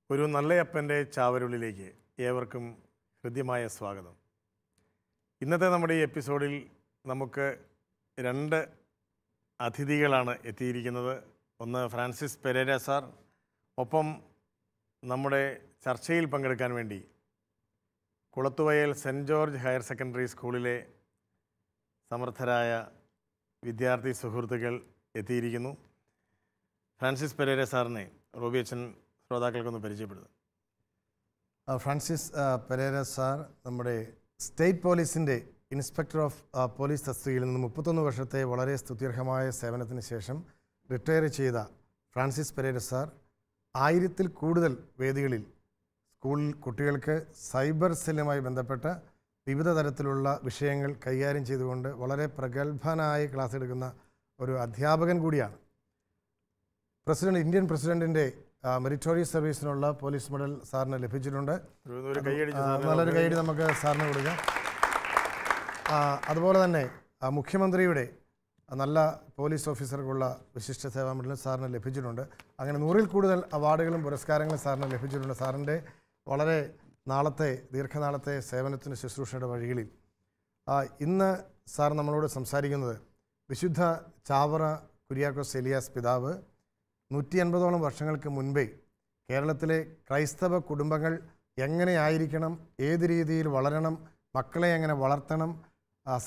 ഒരു നല്ലയപ്പൻ്റെ ചാവരുള്ളിലേക്ക് ഏവർക്കും ഹൃദ്യമായ സ്വാഗതം. ഇന്നത്തെ നമ്മുടെ ഈ എപ്പിസോഡിൽ നമുക്ക് രണ്ട് അതിഥികളാണ് എത്തിയിരിക്കുന്നത്. ഒന്ന് ഫ്രാൻസിസ് പെരേര സാർ, ഒപ്പം നമ്മുടെ ചർച്ചയിൽ പങ്കെടുക്കാൻ വേണ്ടി Kulathuvayal saint George higher secondary സ്കൂളിലെ സമർത്ഥരായ വിദ്യാർത്ഥി സുഹൃത്തുക്കൾ എത്തിയിരിക്കുന്നു. ഫ്രാൻസിസ് പെരേര സാറിനെ റോബി അച്ഛൻ ശ്രോതാക്കൾക്കൊന്ന് പരിചയപ്പെടുത്തും. ഫ്രാൻസിസ് പെരേര സാർ നമ്മുടെ സ്റ്റേറ്റ് പോലീസിൻ്റെ ഇൻസ്പെക്ടർ ഓഫ് പോലീസ് തസ്തികയിൽ നിന്ന് 31 വർഷത്തെ വളരെ സ്തുത്യർഹമായ സേവനത്തിന് ശേഷം റിട്ടയർ ചെയ്ത ഫ്രാൻസിസ് പെരേര സാർ 1000-ൽ കൂടുതൽ വേദികളിൽ സ്കൂളിൽ കുട്ടികൾക്ക് സൈബർ സെല്ലുമായി ബന്ധപ്പെട്ട വിവിധ തരത്തിലുള്ള വിഷയങ്ങൾ കൈകാര്യം ചെയ്തുകൊണ്ട് വളരെ പ്രഗത്ഭനായി ക്ലാസ് എടുക്കുന്ന ഒരു അധ്യാപകൻ കൂടിയാണ്. ഇന്ത്യൻ പ്രസിഡന്റിൻ്റെ മെറിറ്റോറിയസ് സർവീസിനുള്ള പോലീസ് മെഡൽ സാറിന് ലഭിച്ചിട്ടുണ്ട്. നല്ലൊരു കൈയടി നമുക്ക് സാറിന് കൊടുക്കാം. അതുപോലെ തന്നെ മുഖ്യമന്ത്രിയുടെ നല്ല പോലീസ് ഓഫീസർക്കുള്ള വിശിഷ്ട സേവാ മെഡൽ സാറിന് ലഭിച്ചിട്ടുണ്ട്. അങ്ങനെ 100-ൽ കൂടുതൽ അവാർഡുകളും പുരസ്കാരങ്ങളും സാറിന് ലഭിച്ചിട്ടുണ്ട്. സാറിൻ്റെ വളരെ ദീർഘനാളത്തെ സേവനത്തിന് ശുശ്രൂഷയുടെ വഴികളിൽ ഇന്ന് സാർ നമ്മളോട് സംസാരിക്കുന്നത് വിശുദ്ധ ചാവറ കുര്യാക്കോസ് എലിയാസ് പിതാവ് 150ഓളം വർഷങ്ങൾക്ക് മുൻപേ കേരളത്തിലെ ക്രൈസ്തവ കുടുംബങ്ങൾ എങ്ങനെയായിരിക്കണം, ഏത് രീതിയിൽ വളരണം, മക്കളെ എങ്ങനെ വളർത്തണം,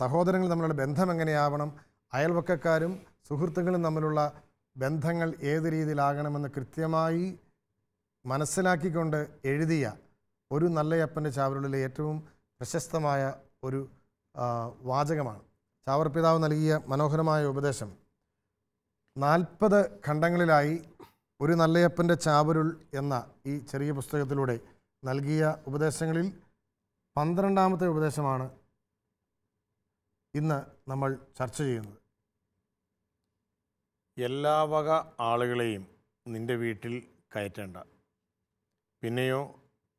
സഹോദരങ്ങൾ തമ്മിലുള്ള ബന്ധം എങ്ങനെയാവണം, അയൽവക്കക്കാരും സുഹൃത്തുക്കളും തമ്മിലുള്ള ബന്ധങ്ങൾ ഏത് രീതിയിലാകണമെന്ന് കൃത്യമായി മനസ്സിലാക്കിക്കൊണ്ട് എഴുതിയ ഒരു നല്ലയപ്പൻ്റെ ചാവരുള്ളിലെ ഏറ്റവും പ്രശസ്തമായ ഒരു വാചകമാണ്. ചാവറ പിതാവ് നൽകിയ മനോഹരമായ ഉപദേശം 40 ഖണ്ഡങ്ങളിലായി ഒരു നല്ലയപ്പൻ്റെ ചാവരുൾ എന്ന ഈ ചെറിയ പുസ്തകത്തിലൂടെ നൽകിയ ഉപദേശങ്ങളിൽ 12ാമത്തെ ഉപദേശമാണ് ഇന്ന് നമ്മൾ ചർച്ച ചെയ്യുന്നത്. എല്ലാ വക ആളുകളെയും നിൻ്റെ വീട്ടിൽ കയറ്റേണ്ട, പിന്നെയോ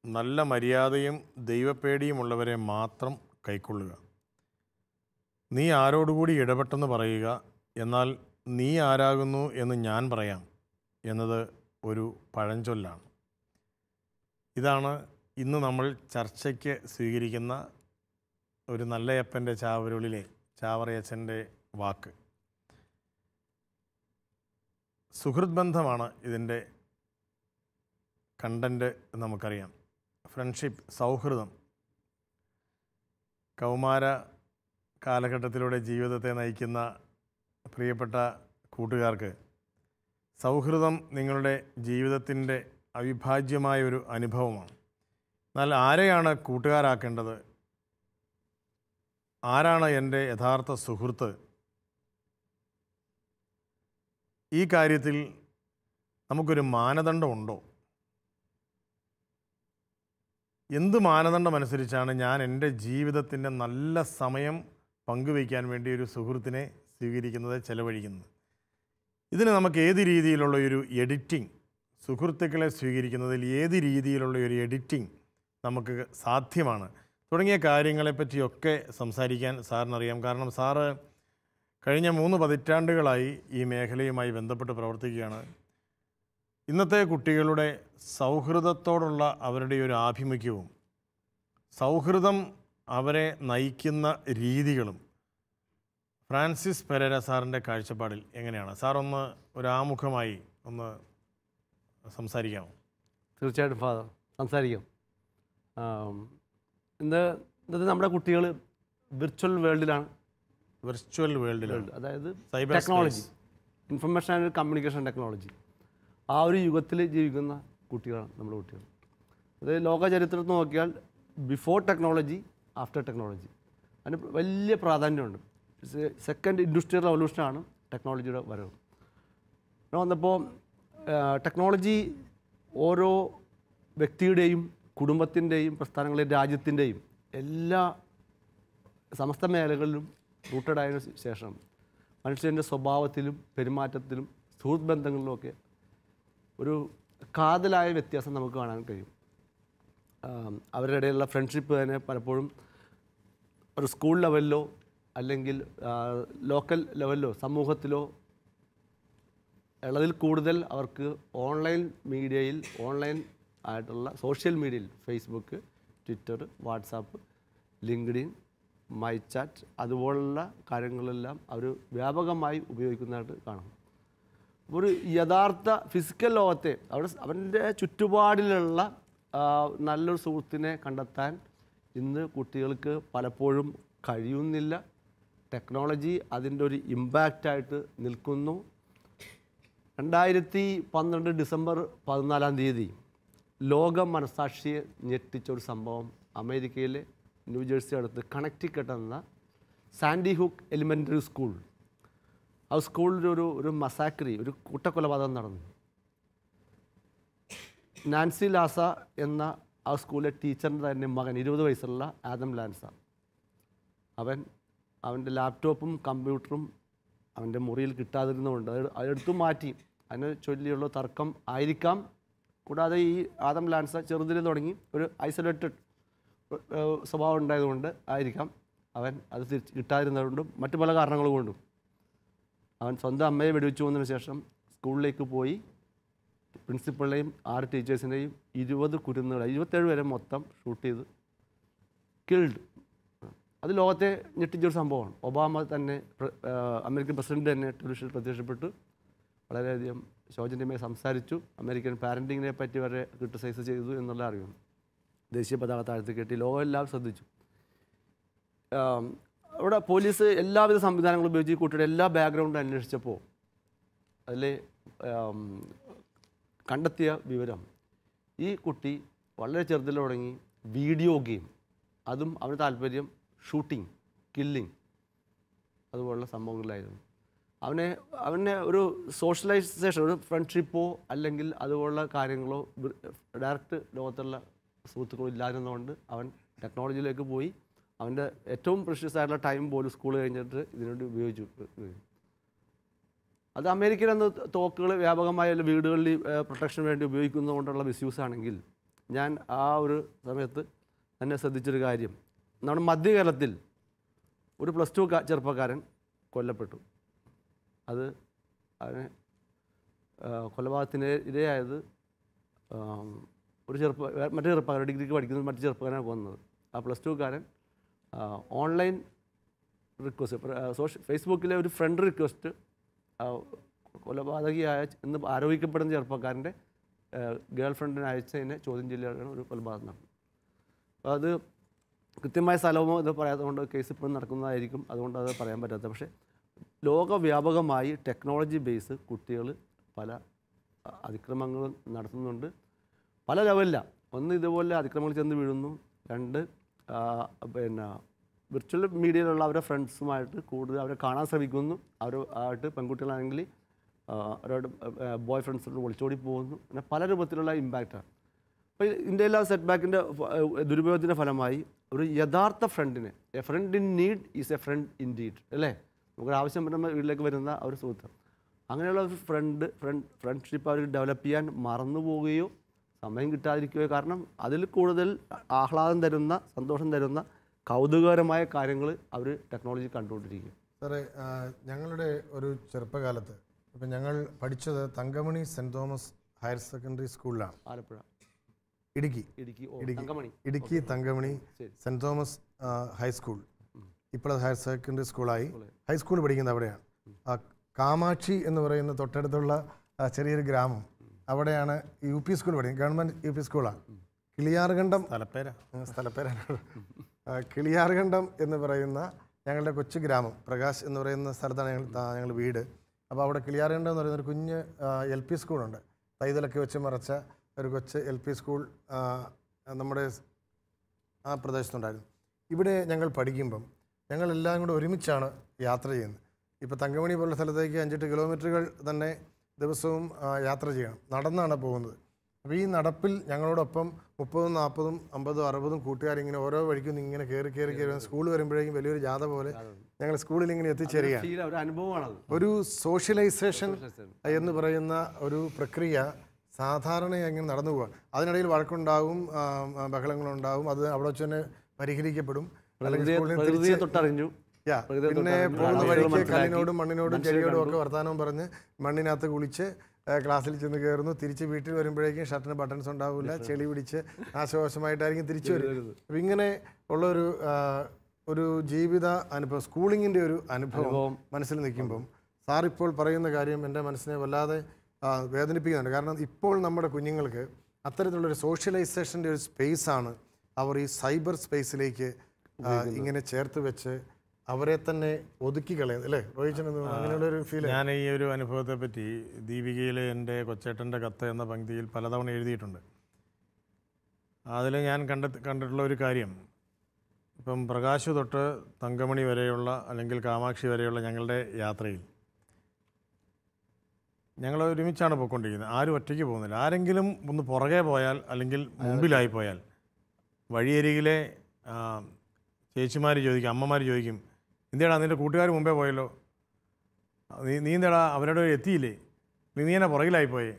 നല്ല മര്യാദയും ദൈവപേടിയുമുള്ളവരെ മാത്രം കൈക്കൊള്ളുക. നീ ആരോടുകൂടി ഇടപെട്ടെന്ന് പറയുക, എന്നാൽ നീ ആരാകുന്നു എന്ന് ഞാൻ പറയാം എന്നത് ഒരു പഴഞ്ചൊല്ലാണ്. ഇതാണ് ഇന്ന് നമ്മൾ ചർച്ചയ്ക്ക് സ്വീകരിക്കുന്ന ഒരു നല്ലയപ്പൻ്റെ ചാവരുള്ളിലെ ചാവറയച്ചൻ്റെ വാക്ക്. സുഹൃത്ത് ബന്ധമാണ് ഇതിൻ്റെ കണ്ടൻറ്റ് നമുക്കറിയാം. ഫ്രണ്ട്ഷിപ്പ്, സൗഹൃദം. കൗമാര കാലഘട്ടത്തിലൂടെ ജീവിതത്തെ നയിക്കുന്ന പ്രിയപ്പെട്ട കൂട്ടുകാർക്ക് സൗഹൃദം നിങ്ങളുടെ ജീവിതത്തിൻ്റെ അവിഭാജ്യമായൊരു അനുഭവമാണ്. എന്നാൽ ആരെയാണ് കൂട്ടുകാരാക്കേണ്ടത്, ആരാണ് എൻ്റെ യഥാർത്ഥ സുഹൃത്ത്, ഈ കാര്യത്തിൽ നമുക്കൊരു മാനദണ്ഡമുണ്ടോ? എന്ത് മാനദണ്ഡമനുസരിച്ചാണ് ഞാൻ എൻ്റെ ജീവിതത്തിൻ്റെ നല്ല സമയം പങ്കുവയ്ക്കാൻ വേണ്ടി ഒരു സുഹൃത്തിനെ സ്വീകരിക്കുന്നത്, ചെലവഴിക്കുന്നത്? ഇതിന് നമുക്ക് ഏത് രീതിയിലുള്ള ഒരു എഡിറ്റിംഗ്, സുഹൃത്തുക്കളെ സ്വീകരിക്കുന്നതിൽ ഏത് രീതിയിലുള്ള ഒരു എഡിറ്റിംഗ് നമുക്ക് സാധ്യമാണ് തുടങ്ങിയ കാര്യങ്ങളെപ്പറ്റിയൊക്കെ സംസാരിക്കാൻ സാറിനറിയാം. കാരണം സാറ് കഴിഞ്ഞ 3 പതിറ്റാണ്ടുകളായി ഈ മേഖലയുമായി ബന്ധപ്പെട്ട് പ്രവർത്തിക്കുകയാണ്. ഇന്നത്തെ കുട്ടികളുടെ സൗഹൃദത്തോടുള്ള അവരുടെ ഒരു ആഭിമുഖ്യവും സൗഹൃദം അവരെ നയിക്കുന്ന രീതികളും ഫ്രാൻസിസ് പെരേര സാറിൻ്റെ കാഴ്ചപ്പാടിൽ എങ്ങനെയാണ്? സാർ ഒരു ആമുഖമായി ഒന്ന് സംസാരിക്കാമോ? തീർച്ചയായിട്ടും ഫാദർ, സംസാരിക്കാം. ഇന്നത്തെ നമ്മുടെ കുട്ടികൾ വിർച്വൽ വേൾഡിലാണ്. അതായത് cyber technology, information and communication technology, ആ ഒരു യുഗത്തിൽ ജീവിക്കുന്ന കുട്ടികളാണ് നമ്മുടെ കുട്ടികൾ. അത് ലോക ചരിത്രത്തിൽ നോക്കിയാൽ ബിഫോർ ടെക്നോളജി, ആഫ്റ്റർ ടെക്നോളജി, അതിന് വലിയ പ്രാധാന്യമുണ്ട്. സെക്കൻഡ് ഇൻഡസ്ട്രിയൽ റവല്യൂഷനാണ് ടെക്നോളജിയുടെ വരവ്. വന്നപ്പോൾ ടെക്നോളജി ഓരോ വ്യക്തിയുടെയും കുടുംബത്തിൻ്റെയും പ്രസ്ഥാനങ്ങളുടെയും രാജ്യത്തിൻ്റെയും എല്ലാ സമസ്ത മേഖലകളിലും റൂട്ടഡായതിനു ശേഷം മനുഷ്യൻ്റെ സ്വഭാവത്തിലും പെരുമാറ്റത്തിലും സുഹൃത്ത് ബന്ധങ്ങളിലുമൊക്കെ ഒരു കാതലായ വ്യത്യാസം നമുക്ക് കാണാൻ കഴിയും. അവരുടെ ഇടയിലുള്ള ഫ്രണ്ട്ഷിപ്പ് തന്നെ പലപ്പോഴും ഒരു സ്കൂൾ ലെവലിലോ അല്ലെങ്കിൽ ലോക്കൽ ലെവലിലോ സമൂഹത്തിലോ ഉള്ളതിൽ കൂടുതൽ അവർക്ക് ഓൺലൈൻ മീഡിയയിൽ, ഓൺലൈൻ ആയിട്ടുള്ള സോഷ്യൽ മീഡിയയിൽ Facebook, Twitter, WhatsApp, LinkedIn, my chat അതുപോലുള്ള കാര്യങ്ങളെല്ലാം അവർ വ്യാപകമായി ഉപയോഗിക്കുന്നതായിട്ട് കാണാം. ഒരു യഥാർത്ഥ ഫിസിക്കൽ ലോകത്തെ അവൻ്റെ ചുറ്റുപാടിലുള്ള നല്ലൊരു സുഹൃത്തിനെ കണ്ടെത്താൻ ഇന്ന് കുട്ടികൾക്ക് പലപ്പോഴും കഴിയുന്നില്ല. ടെക്നോളജി അതിൻ്റെ ഒരു ഇമ്പാക്റ്റായിട്ട് നിൽക്കുന്നു. 2012 ഡിസംബർ 14 ലോക മനസാക്ഷിയെ ഞെട്ടിച്ചൊരു സംഭവം അമേരിക്കയിലെ ന്യൂജേഴ്സി അടുത്ത് കണക്റ്റിക്കട്ട് എന്ന സാൻഡി ഹുക്ക് എലിമെൻ്ററി സ്കൂൾ, ആ സ്കൂളിലൊരു മസാക്രി, ഒരു കൂട്ടക്കൊലപാതകം നടന്നു. നാൻസി ലാസ എന്ന ആ സ്കൂളിലെ ടീച്ചറിൻ്റെ തന്നെ മകൻ 20 വയസ്സുള്ള ആദം ലാൻസ, അവൻ്റെ ലാപ്ടോപ്പും കമ്പ്യൂട്ടറും അവൻ്റെ മുറിയിൽ കിട്ടാതിരുന്നുകൊണ്ട് അതെടുത്തു മാറ്റി. അതിനെ ചൊല്ലിയുള്ള തർക്കം ആയിരിക്കാം. കൂടാതെ ഈ ആദം ലാൻസ ചെറുതിൽ തുടങ്ങി ഒരു ഐസൊലേറ്റഡ് സ്വഭാവം ഉണ്ടായതുകൊണ്ട് ആയിരിക്കാം അവൻ അത് കിട്ടാതിരുന്നതുകൊണ്ടും മറ്റു പല കാരണങ്ങൾ കൊണ്ടും അവൻ സ്വന്തം അമ്മയെ വെടിവെച്ചു വന്നതിന് ശേഷം സ്കൂളിലേക്ക് പോയി പ്രിൻസിപ്പളിനെയും 6 ടീച്ചേഴ്സിനെയും 20 കുരുന്നുകൾ 27 വരെ മൊത്തം ഷൂട്ട് ചെയ്ത് കിൽഡ്. അത് ലോകത്തെ ഞെട്ടിച്ചൊരു സംഭവമാണ്. ഒബാമ തന്നെ അമേരിക്കൻ പ്രസിഡന്റ് തന്നെ ടെലിവിഷനിൽ പ്രത്യക്ഷപ്പെട്ട് വളരെയധികം ശോചനീയമായി സംസാരിച്ചു. അമേരിക്കൻ പാരൻറ്റിങ്ങിനെ പറ്റി വരെ ക്രിട്ടിസൈസ് ചെയ്തു എന്നുള്ള അറിയുന്നു. ദേശീയ പതാക താഴ്ത്തി കെട്ടി ലോകമെല്ലാം ശ്രദ്ധിച്ചു. അവിടെ പോലീസ് എല്ലാവിധ സംവിധാനങ്ങളും ഉപയോഗിച്ച് കുട്ടിയുടെ എല്ലാ ബാക്ക്ഗ്രൗണ്ടും അന്വേഷിച്ചപ്പോൾ അതിൽ കണ്ടെത്തിയ വിവരം ഈ കുട്ടി വളരെ ചെറുതിൽ തുടങ്ങി വീഡിയോ ഗെയിം, അതും അവന് താല്പര്യം ഷൂട്ടിംഗ്, കില്ലിങ് അതുപോലുള്ള സംഭവങ്ങളിലായിരുന്നു. അവനെ ഒരു സോഷ്യലൈസേഷൻ, ഒരു ഫ്രണ്ട്ഷിപ്പോ അല്ലെങ്കിൽ അതുപോലുള്ള കാര്യങ്ങളോ ഡയറക്റ്റ് ലോകത്തുള്ള സുഹൃത്തുക്കളോ ഇല്ലായിരുന്നതുകൊണ്ട് അവൻ ടെക്നോളജിയിലേക്ക് പോയി. അവൻ്റെ ഏറ്റവും പ്രഷ്യസ് ആയിട്ടുള്ള ടൈം പോലും സ്കൂൾ കഴിഞ്ഞിട്ട് ഇതിനുവേണ്ടി ഉപയോഗിച്ചു. അത് അമേരിക്കയിൽ അന്ന് തോക്കുകൾ വ്യാപകമായ വീടുകളിൽ പ്രൊട്ടക്ഷന് വേണ്ടി ഉപയോഗിക്കുന്നതുകൊണ്ടുള്ള മിസ്യൂസ് ആണെങ്കിൽ, ഞാൻ ആ ഒരു സമയത്ത് തന്നെ ശ്രദ്ധിച്ചൊരു കാര്യം, നമ്മുടെ മധ്യകേരളത്തിൽ ഒരു +2 ചെറുപ്പക്കാരൻ കൊല്ലപ്പെട്ടു. അവന് കൊലപാതകത്തിന് ഇരയായത് മറ്റു ചെറുപ്പക്കാരൻ, ഡിഗ്രിക്ക് പഠിക്കുന്നത് മറ്റു ചെറുപ്പക്കാരനാണ് കൊന്നത്. ആ +2കാരൻ ഓൺലൈൻ റിക്വസ്റ്റ്, ഫേസ്ബുക്കിലെ ഒരു ഫ്രണ്ട് റിക്വസ്റ്റ് കൊലപാതകിയായ എന്ന് ആരോപിക്കപ്പെടുന്ന ചെറുപ്പക്കാരൻ്റെ ഗേൾ ഫ്രണ്ടിനെ അയച്ചതിനെ ചോദ്യം ചെയ്യലാണ് ഒരു കൊലപാതകം നടന്നത്. അത് കൃത്യമായ സ്ഥലമോ ഇത് പറയാത്തതുകൊണ്ട് കേസ് ഇപ്പോഴും നടക്കുന്നതായിരിക്കും, അതുകൊണ്ട് അത് പറയാൻ പറ്റാത്ത. പക്ഷേ ലോകവ്യാപകമായി ടെക്നോളജി ബേസ് കുട്ടികൾ പല അതിക്രമങ്ങളും നടത്തുന്നുണ്ട്. പല ലെവലിലാണ്. ഒന്ന്, ഇതുപോലെ അതിക്രമങ്ങൾ ചെന്ന് വീഴുന്നു. 2, വിർച്വൽ മീഡിയയിലുള്ള അവരുടെ ഫ്രണ്ട്സുമായിട്ട് കൂടുതൽ അവരെ കാണാൻ ശ്രമിക്കുന്നു. അവരുമായിട്ട് പെൺകുട്ടികളാണെങ്കിൽ അവരോട് ബോയ് ഫ്രണ്ട്സിനോട് ഒളിച്ചോടി പോകുന്നു. അങ്ങനെ പല രൂപത്തിലുള്ള ഇമ്പാക്റ്റാണ്. അപ്പോൾ ഇന്ത്യയിലെ സെറ്റ് ബാക്കിൻ്റെ ദുരുപയോഗത്തിൻ്റെ ഫലമായി ഒരു യഥാർത്ഥ ഫ്രണ്ടിനെ, a friend in need is a friend in deed, അല്ലേ? നമുക്കൊരു ആവശ്യം വരുമ്പോൾ വീട്ടിലേക്ക് വരുന്ന ഒരു സുഹൃത്ത്, അങ്ങനെയുള്ള ഒരു ഫ്രണ്ട്ഷിപ്പ് അവർ ഡെവലപ്പ് ചെയ്യാൻ മറന്നു പോവുകയോ സമയം കിട്ടാതിരിക്കുകയോ, കാരണം അതിൽ കൂടുതൽ ആഹ്ലാദം തരുന്ന, സന്തോഷം തരുന്ന, കൗതുകകരമായ കാര്യങ്ങൾ അവർ ടെക്നോളജി കണ്ടുകൊണ്ടിരിക്കും. സാറേ, ഞങ്ങളുടെ ഒരു ചെറുപ്പകാലത്ത് ഇപ്പം ഞങ്ങൾ പഠിച്ചത് Thankamani saint Thomas higher secondary സ്കൂളിലാണ്, Alappuzha, Idukki Thankamani saint Thomas high school. ഇപ്പോൾ ഹയർ സെക്കൻഡറി സ്കൂളായി. ഹൈസ്കൂൾ പഠിക്കുന്നത് അവിടെയാണ്. കാമാക്ഷി എന്ന് പറയുന്ന തൊട്ടടുത്തുള്ള ചെറിയൊരു ഗ്രാമം, അവിടെയാണ് UP സ്കൂൾ പഠിക്കുന്നത്. ഗവൺമെൻറ് UP സ്കൂളാണ്. കിളിയാർകണ്ടം സ്ഥലപ്പേരാണ്. കിളിയാർകണ്ടം എന്ന് പറയുന്ന ഞങ്ങളുടെ കൊച്ചു ഗ്രാമം, പ്രകാശ് എന്ന് പറയുന്ന സ്ഥലത്താണ് ഞങ്ങൾ വീട്. അപ്പോൾ അവിടെ കിളിയാർകണ്ടം എന്ന് പറയുന്നൊരു കുഞ്ഞ് LP സ്കൂളുണ്ട്. തൈതലൊക്കെ വെച്ച് മറച്ച ഒരു കൊച്ച് LP സ്കൂൾ നമ്മുടെ ആ പ്രദേശത്തുണ്ടായിരുന്നു. ഇവിടെ ഞങ്ങൾ പഠിക്കുമ്പം ഞങ്ങളെല്ലാം കൂടെ ഒരുമിച്ചാണ് യാത്ര ചെയ്യുന്നത്. ഇപ്പോൾ തങ്കമണി പോലുള്ള സ്ഥലത്തേക്ക് 5-8 കിലോമീറ്ററുകൾ തന്നെ ദിവസവും യാത്ര ചെയ്യണം. നടന്നാണ് പോകുന്നത്. അപ്പോൾ ഈ നടപ്പിൽ ഞങ്ങളോടൊപ്പം 30, 40, 50, 60 കൂട്ടുകാരിങ്ങനെ ഓരോ വഴിക്കും ഇങ്ങനെ കയറി സ്കൂൾ വരുമ്പോഴേക്കും വലിയൊരു ജാഥ പോലെ ഞങ്ങൾ സ്കൂളിൽ ഇങ്ങനെ എത്തിച്ചേരുകയാണ്. ഒരു സോഷ്യലൈസേഷൻ എന്ന് പറയുന്ന ഒരു പ്രക്രിയ സാധാരണയായി ഇങ്ങനെ നടന്നു പോവുക. അതിനിടയിൽ വഴക്കുണ്ടാവും, ബഹളങ്ങളുണ്ടാവും. അത് അവിടെ വെച്ച് തന്നെ പരിഹരിക്കപ്പെടും. പിന്നെ പോകുന്ന വഴിക്ക് കല്ലിനോടും മണ്ണിനോടും ചെടിയോടും ഒക്കെ വർത്തമാനം പറഞ്ഞ് മണ്ണിനകത്ത് കുളിച്ച് ക്ലാസ്സിൽ ചെന്ന് കയറുന്നു, തിരിച്ച് വീട്ടിൽ വരുമ്പോഴേക്കും ഷർട്ടിന് ബട്ടൺസ് ഉണ്ടാവില്ല, ചെളി പിടിച്ച് നാശവശമായിട്ടായിരിക്കും തിരിച്ചു വരുന്നത്. അപ്പം ഇങ്ങനെ ഉള്ളൊരു ഒരു ജീവിത അനുഭവം, സ്കൂളിങ്ങിൻ്റെ ഒരു അനുഭവം മനസ്സിൽ നിൽക്കുമ്പം സാർ ഇപ്പോൾ പറയുന്ന കാര്യം എൻ്റെ മനസ്സിനെ വല്ലാതെ വേദനിപ്പിക്കുന്നുണ്ട്. കാരണം ഇപ്പോൾ നമ്മുടെ കുഞ്ഞുങ്ങൾക്ക് അത്തരത്തിലുള്ളൊരു സോഷ്യലൈസേഷൻ്റെ ഒരു സ്പേസാണ് അവർ ഈ സൈബർ സ്പേസിലേക്ക് ഇങ്ങനെ ചേർത്ത് വെച്ച് അവരെ തന്നെ ഒതുക്കി കളയുന്നത് അല്ലേ റോഹിച്ചൻ? അങ്ങനെയുള്ളൊരു ഫീൽ. ഞാൻ ഈ ഒരു അനുഭവത്തെ പറ്റി ദീപികയിലെ എൻ്റെ കൊച്ചേട്ടൻ്റെ കത്ത് എന്ന പങ്ക്തിയിൽ പലതവണ എഴുതിയിട്ടുണ്ട്. അതിൽ ഞാൻ കണ്ടിട്ടുള്ള ഒരു കാര്യം, ഇപ്പം പ്രകാശ് തൊട്ട് തങ്കമണി വരെയുള്ള അല്ലെങ്കിൽ കാമാക്ഷി വരെയുള്ള ഞങ്ങളുടെ യാത്രയിൽ ഞങ്ങൾ ഒരുമിച്ചാണ് പോയിക്കൊണ്ടിരിക്കുന്നത്. ആരും ഒറ്റയ്ക്ക് പോകുന്നില്ല. ആരെങ്കിലും ഒന്ന് പുറകെ പോയാൽ അല്ലെങ്കിൽ മുമ്പിലായി പോയാൽ വഴിയരികിലെ ചേച്ചിമാർ ചോദിക്കും, അമ്മമാർ ചോദിക്കും, എന്തേടാ നിൻ്റെ കൂട്ടുകാർ മുമ്പേ പോയല്ലോ, നീ എന്തേടാ അവരുടെ എത്തിയില്ലേ, നീ എന്നെ പുറകിലായിപ്പോയേ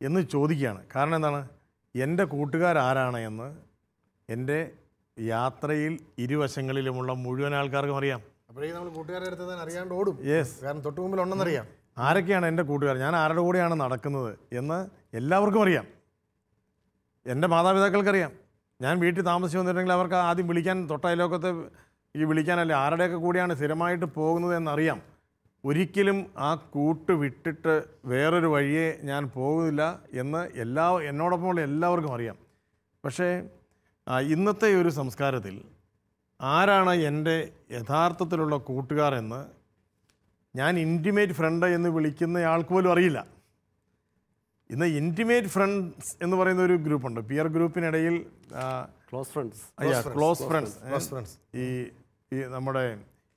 എന്ന് ചോദിക്കുകയാണ്. കാരണം എന്താണ്? എൻ്റെ കൂട്ടുകാരാരാണ് എന്ന് എൻ്റെ യാത്രയിൽ ഇരുവശങ്ങളിലുമുള്ള മുഴുവൻ ആൾക്കാർക്കും അറിയാം. അപ്പോഴേക്കും നമ്മൾ കൂട്ടുകാരെ അടുത്ത് തന്നെ അറിയാണ്ട് ഓടും. യെസ്, കാരണം തൊട്ട് മുമ്പിൽ ഉണ്ടെന്നറിയാം. ആരൊക്കെയാണ് എൻ്റെ കൂട്ടുകാർ, ഞാൻ ആരുടെ കൂടെയാണ് നടക്കുന്നത് എന്ന് എല്ലാവർക്കും അറിയാം. എൻ്റെ മാതാപിതാക്കൾക്കറിയാം. ഞാൻ വീട്ടിൽ താമസിച്ച് വന്നിട്ടുണ്ടെങ്കിൽ അവർക്ക് ആദ്യം വിളിക്കാൻ, തൊട്ടയലോക്കത്തെ ഈ വിളിക്കാനല്ലേ ആരുടെയൊക്കെ കൂടെയാണ് സ്ഥിരമായിട്ട് പോകുന്നത് എന്നറിയാം. ഒരിക്കലും ആ കൂട്ട് വിട്ടിട്ട് വേറൊരു വഴിയെ ഞാൻ പോകില്ല എന്ന് എന്നോടൊപ്പമുള്ള എല്ലാവർക്കും അറിയാം. പക്ഷേ ഇന്നത്തെ ഒരു സംസ്കാരത്തിൽ ആരാണ് എൻ്റെ യഥാർത്ഥത്തിലുള്ള കൂട്ടുകാർ എന്ന് ഞാൻ ഇൻറ്റിമേറ്റ് ഫ്രണ്ട് എന്ന് വിളിക്കുന്നയാൾക്ക് പോലും അറിയില്ല. ഇന്ന് ഇൻറ്റിമേറ്റ് ഫ്രണ്ട്സ് എന്ന് പറയുന്ന ഒരു ഗ്രൂപ്പുണ്ട്, പിയർ ഗ്രൂപ്പിനിടയിൽ ക്ലോസ് ഫ്രണ്ട്സ്, ഈ നമ്മുടെ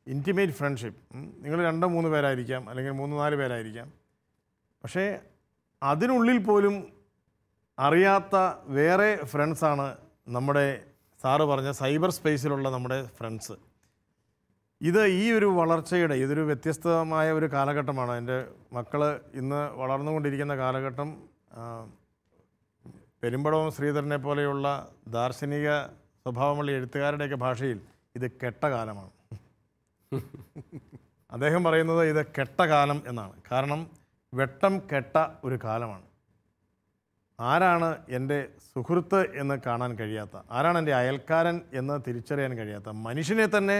ഇൻറ്റിമേറ്റ് ഫ്രണ്ട്ഷിപ്പ്. നിങ്ങൾ 2-3 പേരായിരിക്കാം, അല്ലെങ്കിൽ 3-4 പേരായിരിക്കാം. പക്ഷേ അതിനുള്ളിൽ പോലും അറിയാത്ത വേറെ ഫ്രണ്ട്സാണ് നമ്മുടെ സാറ് പറഞ്ഞ സൈബർ സ്പേസിലുള്ള നമ്മുടെ ഫ്രണ്ട്സ്. ഈ ഒരു വളർച്ചയുടെ ഇതൊരു വ്യത്യസ്തമായ ഒരു കാലഘട്ടമാണ്. എൻ്റെ മക്കൾ ഇന്ന് വളർന്നുകൊണ്ടിരിക്കുന്ന കാലഘട്ടം പെരുമ്പടവം ശ്രീധരനെ പോലെയുള്ള ദാർശനിക സ്വഭാവമുള്ള എഴുത്തുകാരുടെയൊക്കെ ഭാഷയിൽ ഇത് കെട്ട കാലമാണ്. അദ്ദേഹം പറയുന്നത് ഇത് കെട്ട കാലം എന്നാണ്. കാരണം വെട്ടം കെട്ട ഒരു കാലമാണ്. ആരാണ് എൻ്റെ സുഹൃത്ത് എന്ന് കാണാൻ കഴിയാത്ത, ആരാണ് എൻ്റെ അയൽക്കാരൻ എന്ന് തിരിച്ചറിയാൻ കഴിയാത്ത, മനുഷ്യനെ തന്നെ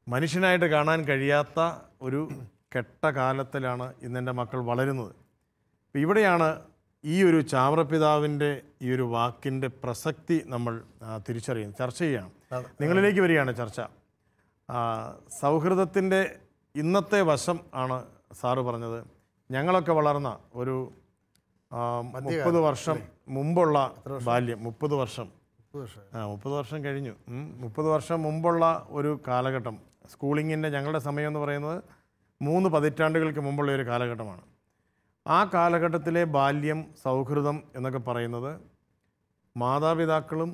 മനുഷ്യനായിട്ട് കാണാൻ കഴിയാത്ത ഒരു കെട്ട കാലത്തിലാണ് ഇന്നെൻ്റെ മക്കൾ വളരുന്നത്. ഇവിടെയാണ് ഈ ഒരു ചാമ്രപിതാവിൻ്റെ ഈ ഒരു വാക്കിൻ്റെ പ്രസക്തി നമ്മൾ തിരിച്ചറിയുന്നത്. ചർച്ച ചെയ്യുകയാണ്, നിങ്ങളിലേക്ക് വരികയാണ് ചർച്ച. സൗഹൃദത്തിൻ്റെ ഇന്നത്തെ വശം ആണ് സാറ് പറഞ്ഞത്. ഞങ്ങളൊക്കെ വളർന്ന ഒരു 30 വർഷം മുമ്പുള്ള ബാല്യം, 30 വർഷം 30 വർഷം കഴിഞ്ഞു. 30 വർഷം മുമ്പുള്ള ഒരു കാലഘട്ടം, സ്കൂളിങ്ങിൻ്റെ ഞങ്ങളുടെ സമയം എന്ന് പറയുന്നത് 3 പതിറ്റാണ്ടുകൾക്ക് മുമ്പുള്ള ഒരു കാലഘട്ടമാണ്. ആ കാലഘട്ടത്തിലെ ബാല്യം, സൗഹൃദം എന്നൊക്കെ പറയുന്നത് മാതാപിതാക്കളും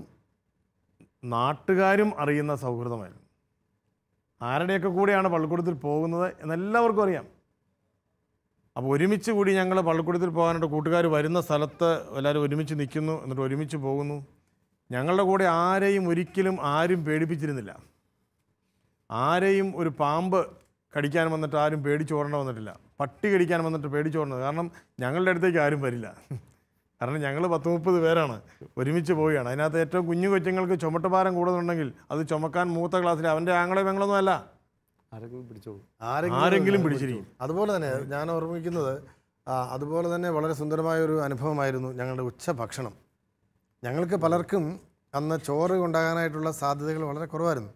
നാട്ടുകാരും അറിയുന്ന സൗഹൃദമായിരുന്നു. ആരുടെയൊക്കെ കൂടെയാണ് പള്ളിക്കൂടത്തിൽ പോകുന്നത് എന്നെല്ലാവർക്കും അറിയാം. അപ്പോൾ ഒരുമിച്ച് കൂടി ഞങ്ങൾ പള്ളിക്കൂടത്തിൽ പോകാനായിട്ട് കൂട്ടുകാർ വരുന്ന സ്ഥലത്ത് എല്ലാവരും ഒരുമിച്ച് നിൽക്കുന്നു, എന്നിട്ട് ഒരുമിച്ച് പോകുന്നു. ഞങ്ങളുടെ കൂടെ ഒരിക്കലും ആരും പേടിപ്പിച്ചിരുന്നില്ല. ആരെയും ഒരു പാമ്പ് കടിക്കാൻ വന്നിട്ട് ആരും പേടിച്ചോടേണ്ട വന്നിട്ടില്ല. പട്ടി കടിക്കാൻ വന്നിട്ട് പേടിച്ചോടേണ്ടത്. കാരണം ഞങ്ങളുടെ അടുത്തേക്ക് ആരും വരില്ല. കാരണം ഞങ്ങൾ 10-30 പേരാണ് ഒരുമിച്ച് പോവുകയാണ്. അതിനകത്ത് ഏറ്റവും കുഞ്ഞു കൊച്ചുങ്ങൾക്ക് ചുമട്ടുഭാരം കൂടുതലുണ്ടെങ്കിൽ അത് ചുമക്കാൻ മൂത്ത ക്ലാസ്സിൽ അവൻ്റെ ആങ്ങളെ പെങ്ങളൊന്നും അല്ല, ആരെങ്കിലും പിടിച്ചിരിക്കും. അതുപോലെ തന്നെ ഞാൻ ഓർമ്മിക്കുന്നത്, അതുപോലെ തന്നെ വളരെ സുന്ദരമായ ഒരു അനുഭവമായിരുന്നു ഞങ്ങളുടെ ഉച്ചഭക്ഷണം. ഞങ്ങൾക്ക് പലർക്കും അന്ന് ചോറ് ഉണ്ടാകാനായിട്ടുള്ള സാധ്യതകൾ വളരെ കുറവായിരുന്നു.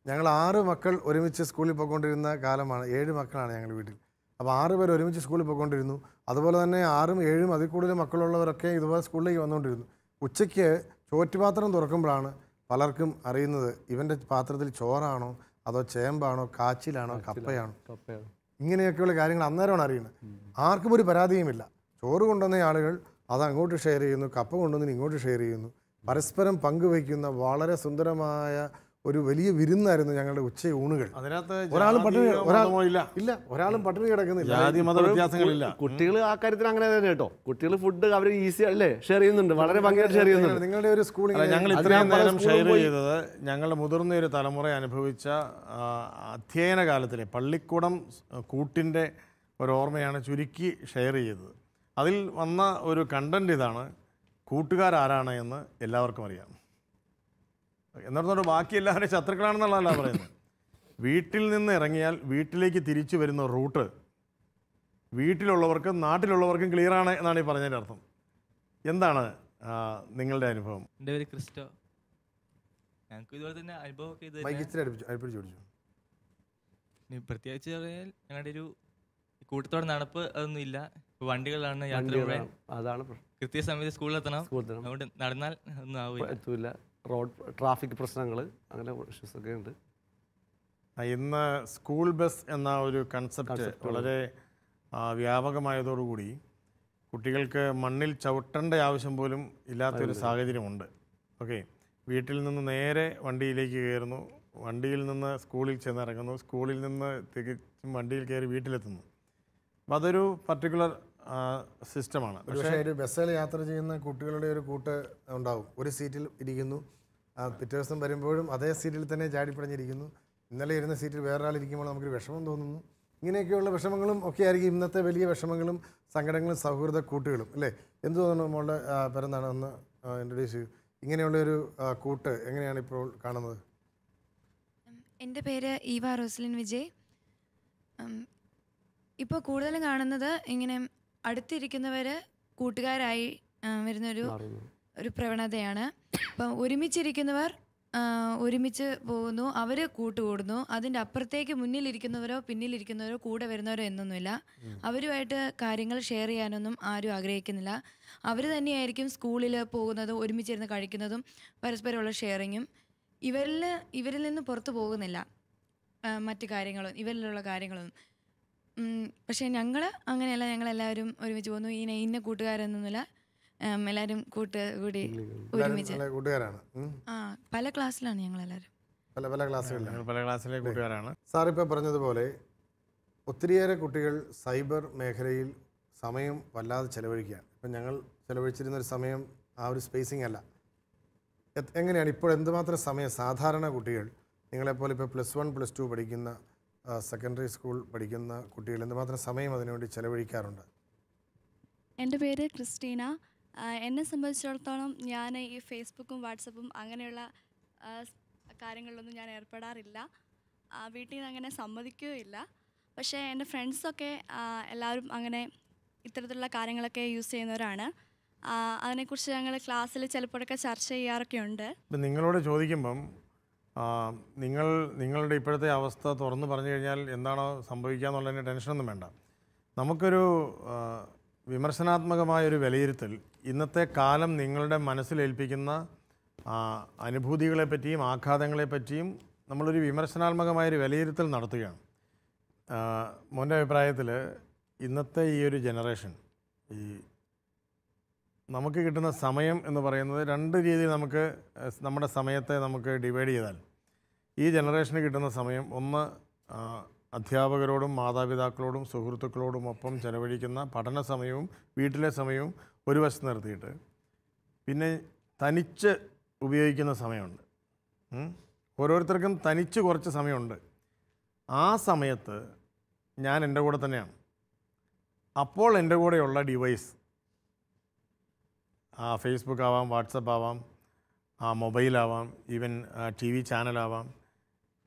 ഞങ്ങൾ 6 മക്കൾ ഒരുമിച്ച് സ്കൂളിൽ പോയിക്കൊണ്ടിരുന്ന കാലമാണ്. 7 മക്കളാണ് ഞങ്ങളുടെ വീട്ടിൽ. അപ്പോൾ 6 പേർ ഒരുമിച്ച് സ്കൂളിൽ പോയിക്കൊണ്ടിരുന്നു. അതുപോലെ തന്നെ 6ഉം 7ഉം അതിൽ കൂടുതൽ മക്കളുള്ളവരൊക്കെ ഇതുപോലെ സ്കൂളിലേക്ക് വന്നുകൊണ്ടിരുന്നു. ഉച്ചയ്ക്ക് ചോറ്റുപാത്രം തുറക്കുമ്പോഴാണ് പലർക്കും അറിയുന്നത് ഇവൻ്റെ പാത്രത്തിൽ ചോറാണോ അതോ ചേമ്പാണോ കാച്ചിലാണോ കപ്പയാണോ, ഇങ്ങനെയൊക്കെയുള്ള കാര്യങ്ങൾ അന്നേരമാണ് അറിയുന്നത്. ആർക്കും ഒരു പരാതിയുമില്ല. ചോറ് കൊണ്ടുവന്ന ആളുകൾ അത് അങ്ങോട്ട് ഷെയർ ചെയ്യുന്നു, കപ്പ കൊണ്ടുവന്ന് ഇങ്ങോട്ട് ഷെയർ ചെയ്യുന്നു. പരസ്പരം പങ്കുവയ്ക്കുന്ന വളരെ സുന്ദരമായ ഒരു വലിയ വിരുന്നായിരുന്നു ഞങ്ങളുടെ ഉച്ചയൂണുകൾ. ഒരാളും പട്ടിണി കിടക്കുന്നില്ല. കുട്ടികൾ ആ കാര്യത്തിൽ അങ്ങനെ തന്നെ കേട്ടോ. കുട്ടികൾ ഫുഡ് അവർ ഈസി അല്ലേ ഷെയർ ചെയ്യുന്നുണ്ട്, വളരെ ഭംഗിയായിട്ട് ഷെയർ ചെയ്യുന്നുണ്ട്. നിങ്ങളുടെ ഒരു സ്കൂളിൽ ഞങ്ങൾ ഇത്രയും നേരം ഷെയർ ചെയ്തത് ഞങ്ങളുടെ മുതിർന്ന ഒരു തലമുറ അനുഭവിച്ച അധ്യയന കാലത്തിലെ പള്ളിക്കൂടം കൂട്ടിൻ്റെ ഒരോർമ്മയാണ് ചുരുക്കി ഷെയർ ചെയ്തത്. അതിൽ വന്ന ഒരു കണ്ടൻറ് ഇതാണ്: കൂട്ടുകാരാരാണ് എന്ന് എല്ലാവർക്കും അറിയാം. എന്നിടത്തോട് ബാക്കി എല്ലാവരും ശത്രുക്കളാണെന്നുള്ളതല്ല പറയുന്നത്. വീട്ടിൽ നിന്ന് ഇറങ്ങിയാൽ വീട്ടിലേക്ക് തിരിച്ചു വരുന്ന റൂട്ട് വീട്ടിലുള്ളവർക്കും നാട്ടിലുള്ളവർക്കും ക്ലിയറാണ് എന്നാണ് ഈ പറഞ്ഞതിൻ്റെ അർത്ഥം. എന്താണ് നിങ്ങളുടെ അനുഭവം? എൻ്റെ പേര് ക്രിസ്റ്റോ. ഞങ്ങൾക്ക് ഇതുപോലെ തന്നെ അനുഭവമൊക്കെ ഇത് തന്നെ. ഇനി പ്രത്യേകിച്ച് പറഞ്ഞാൽ ഞങ്ങളുടെ ഒരു കൂട്ടത്തോടെ നടപ്പ് അതൊന്നും ഇല്ല. ഇപ്പോൾ വണ്ടികളാണ് യാത്ര പോകാൻ, അതാണ് കൃത്യസമയത്ത് സ്കൂളിലെത്തണം. സ്കൂളിൽ അതുകൊണ്ട് നടന്നാൽ ഒന്നും ആവില്ല. എത്തൂല. റോഡ് ട്രാഫിക് പ്രശ്നങ്ങൾ, അങ്ങനെ ഇഷ്യൂസ് ഒക്കെ ഉണ്ട്. ഇന്ന് സ്കൂൾ ബസ് എന്ന ഒരു കൺസെപ്റ്റ് വളരെ വ്യാപകമായതോടുകൂടി കുട്ടികൾക്ക് മണ്ണിൽ ചവിട്ടേണ്ട ആവശ്യം പോലും ഇല്ലാത്തൊരു സാഹചര്യമുണ്ട്. ഓക്കെ, വീട്ടിൽ നിന്ന് നേരെ വണ്ടിയിലേക്ക് കയറുന്നു, വണ്ടിയിൽ നിന്ന് സ്കൂളിൽ ചെന്നിറങ്ങുന്നു, സ്കൂളിൽ നിന്ന് തികച്ചും വണ്ടിയിൽ കയറി വീട്ടിലെത്തുന്നു. അപ്പം അതൊരു പർട്ടിക്കുലർ സിസ്റ്റമാണ്. പക്ഷേ ഒരു ബസ്സിൽ യാത്ര ചെയ്യുന്ന കുട്ടികളുടെ ഒരു കൂട്ട് ഉണ്ടാവും. ഒരു സീറ്റിൽ ഇരിക്കുന്നു, പിറ്റേ ദിവസം വരുമ്പോഴും അതേ സീറ്റിൽ തന്നെ ചാടിപ്പടഞ്ഞിരിക്കുന്നു. ഇന്നലെ ഇരുന്ന സീറ്റിൽ വേറൊരാളിരിക്കുമ്പോൾ നമുക്കൊരു വിഷമം തോന്നുന്നു. ഇങ്ങനെയൊക്കെയുള്ള വിഷമങ്ങളും ഒക്കെ ആയിരിക്കും ഇന്നത്തെ വലിയ വിഷമങ്ങളും സങ്കടങ്ങളും സൗഹൃദ കൂട്ടുകളും, അല്ലേ? എന്ത് തോന്നുന്നു നമ്മളുടെ പിറന്നാണ് ഒന്ന് ഇൻട്രൊഡ്യൂസ് ചെയ്യൂ. ഇങ്ങനെയുള്ളൊരു കൂട്ട് എങ്ങനെയാണ് ഇപ്പോൾ കാണുന്നത്? എൻ്റെ പേര് ഈവ റോസ്ലിൻ വിജയ്. ഇപ്പോൾ കൂടുതലും കാണുന്നത് ഇങ്ങനെ അടുത്തിരിക്കുന്നവർ കൂട്ടുകാരായി വരുന്നൊരു പ്രവണതയാണ്. ഇപ്പം ഒരുമിച്ചിരിക്കുന്നവർ ഒരുമിച്ച് പോകുന്നു, അവർ കൂട്ടുകൂടുന്നു. അതിൻ്റെ അപ്പുറത്തേക്ക് മുന്നിലിരിക്കുന്നവരോ പിന്നിലിരിക്കുന്നവരോ കൂടെ വരുന്നവരോ എന്നൊന്നുമില്ല. അവരുമായിട്ട് കാര്യങ്ങൾ ഷെയർ ചെയ്യാനൊന്നും ആരും ആഗ്രഹിക്കുന്നില്ല. അവർ തന്നെയായിരിക്കും സ്കൂളിൽ പോകുന്നതും ഒരുമിച്ചിരുന്ന് കഴിക്കുന്നതും പരസ്പരമുള്ള ഷെയറിങ്ങും. ഇവരിൽ നിന്ന് പുറത്തു പോകുന്നില്ല മറ്റു കാര്യങ്ങളും, ഇവരിലുള്ള കാര്യങ്ങളും. പക്ഷേ ഞങ്ങൾ അങ്ങനെയല്ല. ഞങ്ങളെല്ലാവരും ഒരുമിച്ച് പോകുന്നു. ഇന്ന കൂട്ടുകാരെന്നൊന്നുമില്ല, എല്ലാവരും കൂടി ഒരുമിച്ച്. കൂട്ടുകാരാണ്. പല ക്ലാസ്സിലാണ് ഞങ്ങളെല്ലാവരും. പല ക്ലാസ്സുകളിലാണ്. പല ക്ലാസ്സിലെ കൂട്ടുകാരാണ്. സാർ ഇപ്പോൾ പറഞ്ഞതുപോലെ ഒത്തിരിയേറെ കുട്ടികൾ സൈബർ മേഖലയിൽ സമയം വല്ലാതെ ചെലവഴിക്കുകയാണ്. ഇപ്പം ഞങ്ങൾ ചെലവഴിച്ചിരുന്നൊരു സമയം ആ ഒരു സ്പേസിങ് അല്ല. എങ്ങനെയാണ് ഇപ്പോൾ എന്തുമാത്രം സമയം സാധാരണ കുട്ടികൾ, നിങ്ങളെപ്പോലെ ഇപ്പോൾ +1 +2 പഠിക്കുന്ന സെക്കൻഡറി സ്കൂൾ പഠിക്കുന്ന കുട്ടികൾ എന്തുമാത്രം സമയം അതിനുവേണ്ടി ചെലവഴിക്കാറുണ്ട്? എൻ്റെ പേര് ക്രിസ്റ്റീന. എന്നെ സംബന്ധിച്ചിടത്തോളം ഞാൻ ഈ ഫേസ്ബുക്കും വാട്സപ്പും അങ്ങനെയുള്ള കാര്യങ്ങളിലൊന്നും ഞാൻ ഏർപ്പെടാറില്ല. വീട്ടിൽ നിന്ന് അങ്ങനെ സമ്മതിക്കുകയില്ല. പക്ഷേ എൻ്റെ ഫ്രണ്ട്സൊക്കെ എല്ലാവരും അങ്ങനെ ഇത്തരത്തിലുള്ള കാര്യങ്ങളൊക്കെ യൂസ് ചെയ്യുന്നവരാണ്. അതിനെക്കുറിച്ച് ഞങ്ങൾ ക്ലാസ്സിൽ ചിലപ്പോഴൊക്കെ ചർച്ച ചെയ്യാറൊക്കെ ഉണ്ട്. ഇപ്പം നിങ്ങളോട് ചോദിക്കുമ്പം നിങ്ങളുടെ ഇപ്പോഴത്തെ അവസ്ഥ തുറന്നു പറഞ്ഞു കഴിഞ്ഞാൽ എന്താണോ സംഭവിക്കുക എന്നുള്ളതിൻ്റെ ടെൻഷനൊന്നും വേണ്ട. നമുക്കൊരു വിമർശനാത്മകമായൊരു വിലയിരുത്തൽ ഇന്നത്തെ കാലം നിങ്ങളുടെ മനസ്സിലേൽപ്പിക്കുന്ന അനുഭൂതികളെപ്പറ്റിയും ആഘാതങ്ങളെപ്പറ്റിയും നമ്മളൊരു വിമർശനാത്മകമായൊരു വിലയിരുത്തൽ നടത്തുകയാണ്. മോൻ്റെ അഭിപ്രായത്തിൽ ഇന്നത്തെ ഈ ഒരു ജനറേഷൻ, ഈ നമുക്ക് കിട്ടുന്ന സമയം എന്ന് പറയുന്നത് രണ്ട് രീതിയിൽ നമുക്ക് നമ്മുടെ സമയത്തെ നമുക്ക് ഡിവൈഡ് ചെയ്താൽ ഈ ജനറേഷന് കിട്ടുന്ന സമയം, ഒന്ന് അധ്യാപകരോടും മാതാപിതാക്കളോടും സുഹൃത്തുക്കളോടും ഒപ്പം ചെലവഴിക്കുന്ന പഠന സമയവും വീട്ടിലെ സമയവും ഒരു വശത്ത് നിർത്തിയിട്ട് പിന്നെ തനിച്ച് ഉപയോഗിക്കുന്ന സമയമുണ്ട്. ഓരോരുത്തർക്കും തനിച്ച് കുറച്ച് സമയമുണ്ട്. ആ സമയത്ത് ഞാൻ എൻ്റെ കൂടെ തന്നെയാണ്. അപ്പോൾ എൻ്റെ കൂടെയുള്ള ഡിവൈസ് ഫേസ്ബുക്ക് ആവാം, വാട്സപ്പ് ആവാം, മൊബൈലാവാം, ഈവൻ TV ചാനലാവാം.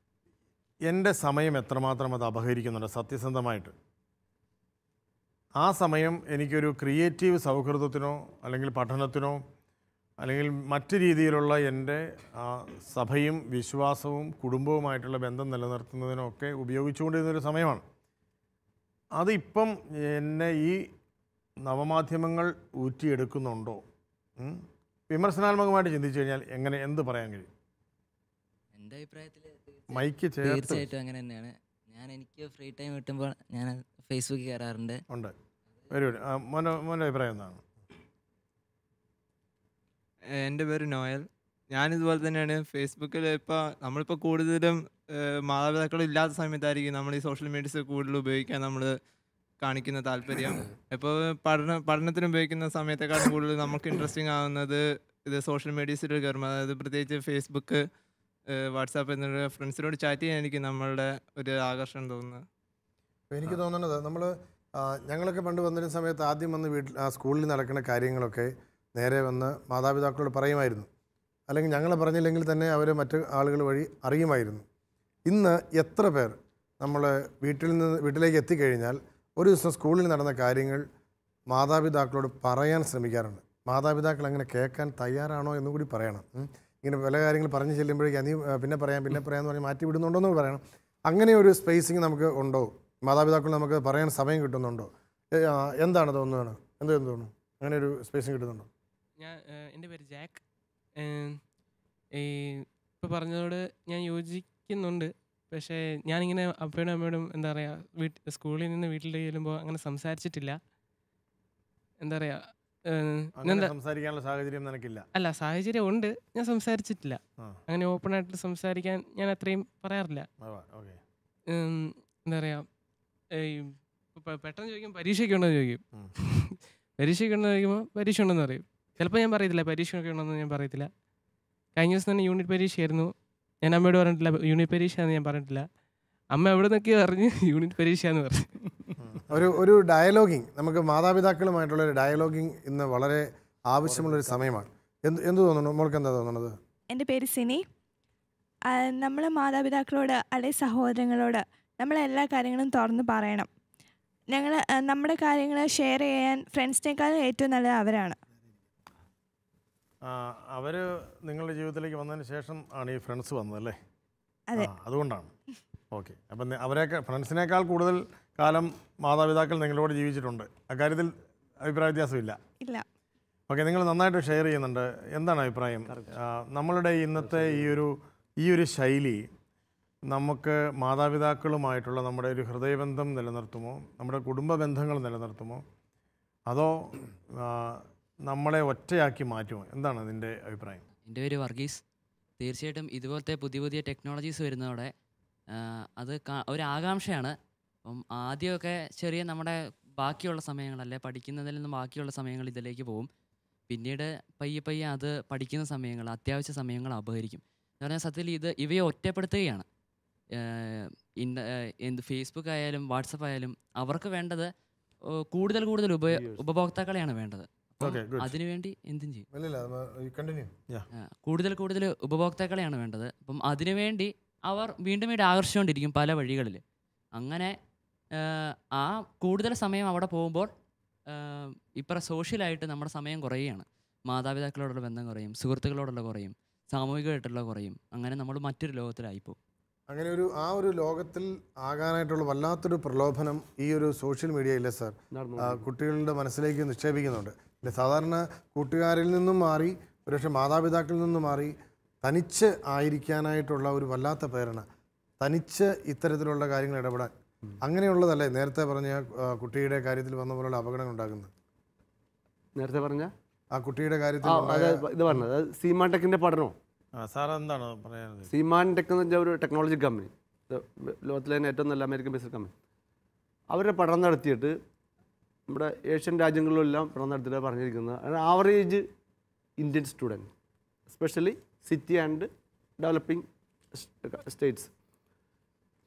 എൻ്റെ സമയം എത്രമാത്രം അത് അപഹരിക്കുന്നുണ്ട് സത്യസന്ധമായിട്ട്. ആ സമയം എനിക്കൊരു ക്രിയേറ്റീവ് സൗഹൃദത്തിനോ അല്ലെങ്കിൽ പഠനത്തിനോ അല്ലെങ്കിൽ മറ്റ് രീതിയിലുള്ള എൻ്റെ സഭയും വിശ്വാസവും കുടുംബവുമായിട്ടുള്ള ബന്ധം നിലനിർത്തുന്നതിനോ ഒക്കെ ഉപയോഗിച്ചുകൊണ്ടിരുന്നൊരു സമയമാണ്. അതിപ്പം എന്നെ ഈ നവമാധ്യമങ്ങൾ ഊറ്റിയെടുക്കുന്നുണ്ടോ? വിമർശനാത്മകമായിട്ട് ചിന്തിച്ചു കഴിഞ്ഞാൽ എന്ത് പറയാൻ കഴിയും? എൻ്റെ അഭിപ്രായത്തിൽ മൈക്ക് തീർച്ചയായിട്ടും അങ്ങനെ തന്നെയാണ്. എനിക്ക് ഫ്രീ ടൈം കിട്ടുമ്പോൾ ഞാൻ ഫേസ്ബുക്കിൽ കയറാറുണ്ട്. ഉണ്ട്. മോൻ്റെ അഭിപ്രായം എന്താണ്? എൻ്റെ പേര് നോയൽ. ഞാനിതുപോലെ തന്നെയാണ്. ഫേസ്ബുക്കിൽ നമ്മളിപ്പോൾ കൂടുതലും മാതാപിതാക്കളില്ലാത്ത സമയത്തായിരിക്കും നമ്മൾ ഈ സോഷ്യൽ മീഡിയസ് കൂടുതൽ ഉപയോഗിക്കാൻ നമ്മൾ കാണിക്കുന്ന താല്പര്യം. ഇപ്പോൾ പഠനത്തിന് ഉപയോഗിക്കുന്ന സമയത്തെക്കാളും കൂടുതൽ നമുക്ക് ഇൻട്രസ്റ്റിംഗ് ആവുന്നത് ഇത് സോഷ്യൽ മീഡിയസിൽ കയറുമ്പോൾ, അതായത് പ്രത്യേകിച്ച് ഫേസ്ബുക്ക്, വാട്സാപ്പ് എന്നുള്ള ഫ്രണ്ട്സിനോട് ചാറ്റ് ചെയ്യാനായിരിക്കും നമ്മളുടെ ഒരു ആകർഷണം തോന്നുന്നത്. എനിക്ക് തോന്നുന്നത് നമ്മൾ ഞങ്ങളൊക്കെ പണ്ട് വന്നിരുന്ന സമയത്ത് ആദ്യം വന്ന് സ്കൂളിൽ നടക്കുന്ന കാര്യങ്ങളൊക്കെ നേരെ വന്ന് മാതാപിതാക്കളോട് പറയുമായിരുന്നു. അല്ലെങ്കിൽ ഞങ്ങൾ പറഞ്ഞില്ലെങ്കിൽ തന്നെ അവർ മറ്റ് ആളുകൾ വഴി അറിയുമായിരുന്നു. ഇന്ന് എത്ര പേർ നമ്മൾ വീട്ടിലേക്ക് എത്തിക്കഴിഞ്ഞാൽ ഒരു ദിവസം സ്കൂളിൽ നടന്ന കാര്യങ്ങൾ മാതാപിതാക്കളോട് പറയാൻ ശ്രമിക്കാറുണ്ട്. മാതാപിതാക്കൾ അങ്ങനെ കേൾക്കാൻ തയ്യാറാണോ എന്നും കൂടി പറയണം. ഇങ്ങനെ പല കാര്യങ്ങൾ പറഞ്ഞു ചെല്ലുമ്പോഴേക്കും നീ പിന്നെ പറയാമെന്ന് പറഞ്ഞ് മാറ്റി വിടുന്നുണ്ടോ എന്ന് പറയണം. അങ്ങനെ ഒരു സ്പേസിങ് നമുക്ക് ഉണ്ടോ? മാതാപിതാക്കൾ നമുക്ക് പറയാൻ സമയം കിട്ടുന്നുണ്ടോ? എന്താണ് തോന്നുന്നത്? എന്ത് തോന്നുന്നു? അങ്ങനെ ഒരു സ്പേസിങ് കിട്ടുന്നുണ്ടോ? എൻ്റെ പേര് ജാക്ക്. ഇപ്പോൾ പറഞ്ഞതോട് ഞാൻ യോജിക്കുന്നുണ്ട്. പക്ഷേ ഞാനിങ്ങനെ അപ്പയോടും അമ്മയോടും എന്താ പറയുക, സ്കൂളിൽ നിന്ന് വീട്ടിലേക്ക് ചെല്ലുമ്പോൾ അങ്ങനെ സംസാരിച്ചിട്ടില്ല. എന്താ പറയുക, സംസാരിക്കാനുള്ള സാഹചര്യം നിനക്കില്ല? അല്ല, സാഹചര്യം ഉണ്ട്, ഞാൻ സംസാരിച്ചിട്ടില്ല. അങ്ങനെ ഓപ്പൺ ആയിട്ട് സംസാരിക്കാൻ ഞാൻ അത്രയും പറയാറില്ല. എന്താ പറയുക, പെട്ടെന്ന് ചോദിക്കും പരീക്ഷയ്ക്ക് ഉണ്ടോ എന്ന് ചോദിക്കും. പരീക്ഷയ്ക്ക് ഉണ്ടോ ചോദിക്കുമ്പോൾ പരീക്ഷ ഉണ്ടെന്ന് പറയും. ചിലപ്പോൾ ഞാൻ പറയത്തില്ല പരീക്ഷയൊക്കെ ഉണ്ടെന്ന് ഞാൻ പറയത്തില്ല. കഴിഞ്ഞ ദിവസം തന്നെ യൂണിറ്റ് പരീക്ഷയായിരുന്നു. ഞാൻ അമ്മയോട് പറഞ്ഞിട്ടില്ല യൂണിറ്റ് പരീക്ഷയാണെന്ന് ഞാൻ പറഞ്ഞിട്ടില്ല. അമ്മ എവിടെ നിന്നൊക്കെ പറഞ്ഞ് യൂണിറ്റ് പരീക്ഷയാന്ന് പറഞ്ഞു. ഒരു ഡയലോഗിങ്, നമുക്ക് മാതാപിതാക്കളുമായിട്ടുള്ള ഒരു ഡയലോഗിങ് ഇന്ന് വളരെ ആവശ്യമുള്ളൊരു സമയമാണ്. എന്ത് തോന്നുന്നു മോൾക്ക്? എന്താ തോന്നുന്നത്? എൻ്റെ പേര് സിനി. നമ്മൾ മാതാപിതാക്കളോട് അല്ലെങ്കിൽ സഹോദരങ്ങളോട് നമ്മൾ എല്ലാ കാര്യങ്ങളും തുറന്ന് പറയണം. നമ്മുടെ കാര്യങ്ങൾ ഷെയർ ചെയ്യാൻ ഫ്രണ്ട്സിനേക്കാളും ഏറ്റവും നല്ലത് അവരാണ്. അവർ നിങ്ങളുടെ ജീവിതത്തിലേക്ക് വന്നതിന് ശേഷം ആണ് ഈ ഫ്രണ്ട്സ് വന്നതല്ലേ? അതെ, അതുകൊണ്ടാണ്. ഓക്കെ, അപ്പം ഫ്രണ്ട്സിനേക്കാൾ കൂടുതൽ കാലം മാതാപിതാക്കൾ നിങ്ങളോട് ജീവിച്ചിട്ടുണ്ട്. അക്കാര്യത്തിൽ അഭിപ്രായ വ്യത്യാസമില്ല? ഇല്ല. ഓക്കെ, നിങ്ങൾ നന്നായിട്ട് ഷെയർ ചെയ്യുന്നുണ്ട്. എന്താണ് അഭിപ്രായം? നമ്മളുടെ ഇന്നത്തെ ഈ ഒരു ശൈലി നമുക്ക് മാതാപിതാക്കളുമായിട്ടുള്ള നമ്മുടെ ഒരു ഹൃദയബന്ധം നിലനിർത്തുമോ, നമ്മുടെ കുടുംബ ബന്ധങ്ങൾ നിലനിർത്തുമോ, അതോ നമ്മളെ ഒറ്റയാക്കി മാറ്റുമോ? എന്താണ് നിൻ്റെ അഭിപ്രായം? എൻ്റെ പേര് വർഗീസ്. തീർച്ചയായിട്ടും ഇതുപോലത്തെ പുതിയ പുതിയ ടെക്നോളജീസ് വരുന്നതോടെ അത് ഒരു ആകാംക്ഷയാണ്. അപ്പം ആദ്യമൊക്കെ ചെറിയ നമ്മുടെ ബാക്കിയുള്ള സമയങ്ങളല്ലേ, പഠിക്കുന്നതിൽ നിന്നും ബാക്കിയുള്ള സമയങ്ങൾ ഇതിലേക്ക് പോകും. പിന്നീട് പയ്യെ പയ്യെ അത് പഠിക്കുന്ന സമയങ്ങൾ, അത്യാവശ്യ സമയങ്ങൾ അപഹരിക്കും. എന്ന് പറഞ്ഞാൽ സത്യത്തിൽ ഇവയെ ഒറ്റപ്പെടുത്തുകയാണ്. ഫേസ്ബുക്ക് ആയാലും വാട്സപ്പ് ആയാലും അവർക്ക് വേണ്ടത് കൂടുതൽ കൂടുതൽ ഉപഭോക്താക്കളെയാണ് വേണ്ടത്. അതിനുവേണ്ടി എന്തും ചെയ്യും. കൂടുതൽ കൂടുതൽ ഉപഭോക്താക്കളെയാണ് വേണ്ടത്. അപ്പം അതിനുവേണ്ടി അവർ വീണ്ടും വീണ്ടും ആകർഷിച്ചുകൊണ്ടിരിക്കും പല വഴികളിൽ. അങ്ങനെ ആ കൂടുതൽ സമയം അവിടെ പോകുമ്പോൾ ഇപ്പം സോഷ്യലായിട്ട് നമ്മുടെ സമയം കുറയുകയാണ്. മാതാപിതാക്കളോടുള്ള ബന്ധം കുറയും, സുഹൃത്തുക്കളോടുള്ള കുറയും, സാമൂഹികമായിട്ടുള്ള കുറയും. അങ്ങനെ നമ്മൾ മറ്റൊരു ലോകത്തിലായിപ്പോൾ. അങ്ങനെ ആ ഒരു ലോകത്തിൽ ആകാനായിട്ടുള്ള വല്ലാത്തൊരു പ്രലോഭനം ഈ ഒരു സോഷ്യൽ മീഡിയ ഇല്ലേ സാർ, കുട്ടികളുടെ മനസ്സിലേക്ക് നിക്ഷേപിക്കുന്നുണ്ട്. സാധാരണ കൂട്ടുകാരിൽ നിന്നും മാറി, ഒരുപക്ഷെ മാതാപിതാക്കളിൽ നിന്നും മാറി തനിച്ച് ആയിരിക്കാനായിട്ടുള്ള ഒരു വല്ലാത്ത പ്രേരണ, തനിച്ച് ഇത്തരത്തിലുള്ള കാര്യങ്ങൾ ഇടപെടാൻ, അങ്ങനെയുള്ളതല്ലേ നേരത്തെ പറഞ്ഞ കുട്ടിയുടെ കാര്യത്തിൽ വന്ന പോലുള്ള അപകടങ്ങൾ ഉണ്ടാകുന്നത്? നേരത്തെ പറഞ്ഞ ആ കുട്ടിയുടെ കാര്യത്തിൽ ഇത് പറഞ്ഞത് സീമാൻ ടെക്കിൻ്റെ പഠനം. സാർ എന്താണ് പറയുന്നത്? സീമാൻ ടെക് എന്ന് വെച്ചാൽ ഒരു ടെക്നോളജി കമ്പനി, ലോകത്തിലെ തന്നെ ഏറ്റവും നല്ല അമേരിക്കൻ ബേസ്ഡ് കമ്പനി. അവരുടെ പഠനം നടത്തിയിട്ട് നമ്മുടെ ഏഷ്യൻ രാജ്യങ്ങളിലെല്ലാം പഠനം നടത്തിയിട്ട് പറഞ്ഞിരിക്കുന്നത് average Indian student, especially city and developing States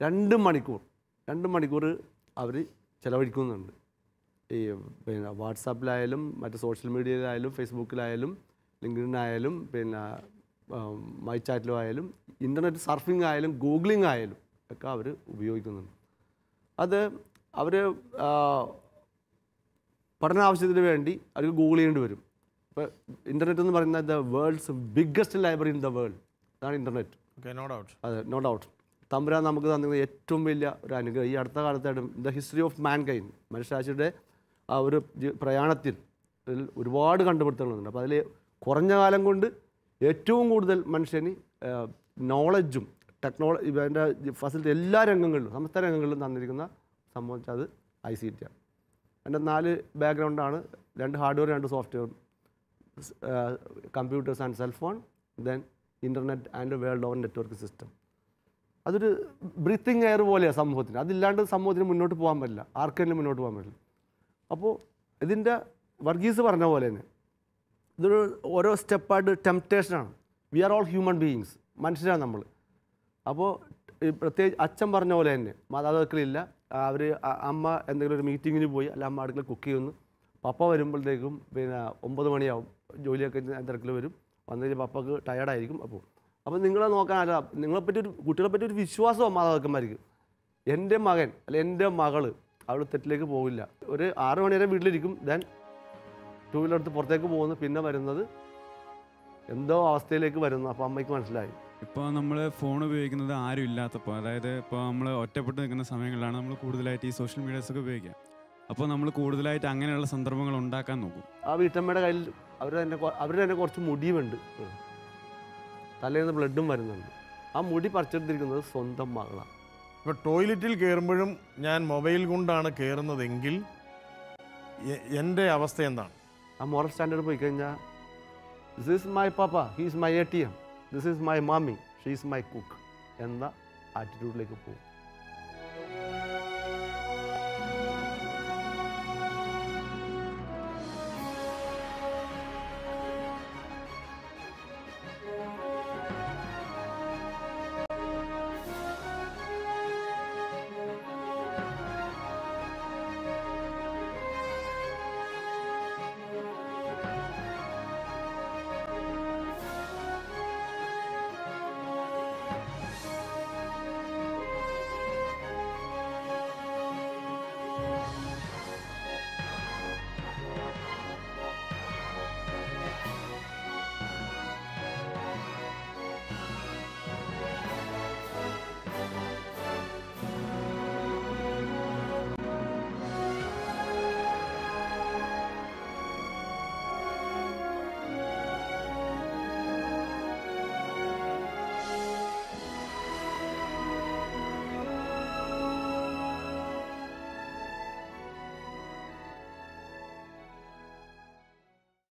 2 മണിക്കൂർ അവർ ചിലവഴിക്കുന്നുണ്ട്. ഈ പിന്നെ വാട്സാപ്പിലായാലും മറ്റ് സോഷ്യൽ മീഡിയയിലായാലും ഫേസ്ബുക്കിലായാലും ലിങ്ക്ഡിനായാലും പിന്നെ മൈ ചാറ്റിലും ആയാലും ഇൻ്റർനെറ്റ് സർഫിംഗ് ആയാലും ഗൂഗിളിംഗ് ആയാലും ഒക്കെ അവർ ഉപയോഗിക്കുന്നുണ്ട്. അത് അവർ പഠന ആവശ്യത്തിന് വേണ്ടി അവർക്ക് ഗൂഗിൾ ചെയ്യേണ്ടി വരും. ഇപ്പോൾ ഇൻ്റർനെറ്റ് എന്ന് പറയുന്നത് the world's biggest library in the world, അതാണ് ഇൻ്റർനെറ്റ്. അതെ, നോ ഡൗട്ട്. തമ്പുരാൻ നമുക്ക് തന്നിരുന്ന ഏറ്റവും വലിയ ഒരു അനുഗ്രഹം. ഈ അടുത്ത കാലത്തായിട്ടും ദ ഹിസ്റ്ററി ഓഫ് മാൻകൈൻഡ്, മനുഷ്യരാശിയുടെ ആ ഒരു പ്രയാണത്തിൽ ഒരുപാട് കണ്ടുപിടുത്തങ്ങളുണ്ട്. അപ്പോൾ അതിൽ കുറഞ്ഞ കാലം കൊണ്ട് ഏറ്റവും കൂടുതൽ മനുഷ്യന് നോളജും അതിൻ്റെ ഫസിലിറ്റി എല്ലാ രംഗങ്ങളിലും, സമസ്ത രംഗങ്ങളിലും തന്നിരിക്കുന്ന സംഭവിച്ചാൽ അത് ICT ആണ്. എൻ്റെ 4 ബാക്ക്ഗ്രൗണ്ടാണ്, 2 hardware 2 software, computers and cellphone, then internet and world over network system. അതൊരു ബ്രീത്തിങ് എയർ പോലെയാണ് സമൂഹത്തിന്. അതില്ലാണ്ട് സമൂഹത്തിന് മുന്നോട്ട് പോകാൻ പറ്റില്ല, ആർക്കെങ്കിലും മുന്നോട്ട് പോകാൻ പറ്റില്ല. അപ്പോൾ ഇതിൻ്റെ വർഗീസ് പറഞ്ഞ പോലെ തന്നെ ഇതൊരു ഓരോ സ്റ്റെപ്പായിട്ട് ടെംപ്റ്റേഷനാണ്. We are all human beings, മനുഷ്യരാണ് നമ്മൾ. അപ്പോൾ ഈ പ്രത്യേകിച്ച് അച്ഛൻ പറഞ്ഞ പോലെ തന്നെ മാതാപിതാക്കളില്ല. അവർ അമ്മ എന്തെങ്കിലും ഒരു മീറ്റിങ്ങിന് പോയി, അല്ല അമ്മ അടുക്കള കുക്ക് ചെയ്യുന്നു. പപ്പ വരുമ്പോഴത്തേക്കും പിന്നെ 9 മണിയാവും, ജോലിയൊക്കെ തിരക്കിൽ വരും. വന്നു കഴിഞ്ഞാൽ പപ്പക്ക് ടയർഡായിരിക്കും. അപ്പോൾ നിങ്ങളെ നോക്കാനല്ല, നിങ്ങളെപ്പറ്റി കുട്ടികളെ പറ്റി ഒരു വിശ്വാസമാണ് മാതാപിതാക്കന്മാർക്ക്. എൻ്റെ മകൻ അല്ല എൻ്റെ മകള് അവൾ തെറ്റിലേക്ക് പോകില്ല. ഒരു 6 മണി വരെ വീട്ടിലിരിക്കും, ദെൻ 2 വീലർ എടുത്ത് പുറത്തേക്ക് പോകുന്നു, പിന്നെ വരുന്നത് എന്തോ അവസ്ഥയിലേക്ക് വരുന്നു. അപ്പോൾ അമ്മയ്ക്ക് മനസ്സിലായി. ഇപ്പോൾ നമ്മൾ ഫോൺ ഉപയോഗിക്കുന്നത് ആരും ഇല്ലാത്തപ്പോൾ, അതായത് ഇപ്പോൾ നമ്മൾ ഒറ്റപ്പെട്ട് നിൽക്കുന്ന സമയങ്ങളിലാണ് നമ്മൾ കൂടുതലായിട്ട് ഈ സോഷ്യൽ മീഡിയാസൊക്കെ ഉപയോഗിക്കുക. അപ്പോൾ നമ്മൾ കൂടുതലായിട്ട് അങ്ങനെയുള്ള സന്ദർഭങ്ങൾ ഉണ്ടാക്കാൻ നോക്കും. ആ വീട്ടമ്മയുടെ കയ്യിൽ അവർ തന്നെ കുറച്ച് മുടിയുമുണ്ട്, തലേന്ന് ബ്ലഡും വരുന്നുണ്ട്. ആ മുടി പറിച്ചെടുത്തിരിക്കുന്നത് സ്വന്തം മകളാണ്. ഇപ്പോൾ ടോയ്ലറ്റിൽ കയറുമ്പോഴും ഞാൻ മൊബൈൽ കൊണ്ടാണ് കയറുന്നതെങ്കിൽ എൻ്റെ അവസ്ഥ എന്താണ്? ആ മോറൽ സ്റ്റാൻഡേർഡ് പോയി കഴിഞ്ഞാൽ ദിസ് ഈസ് മൈ പാപ്പ, he is my ATM, this is my mummy, she is my cook എന്ന ആറ്റിറ്റ്യൂഡിലേക്ക് പോകും.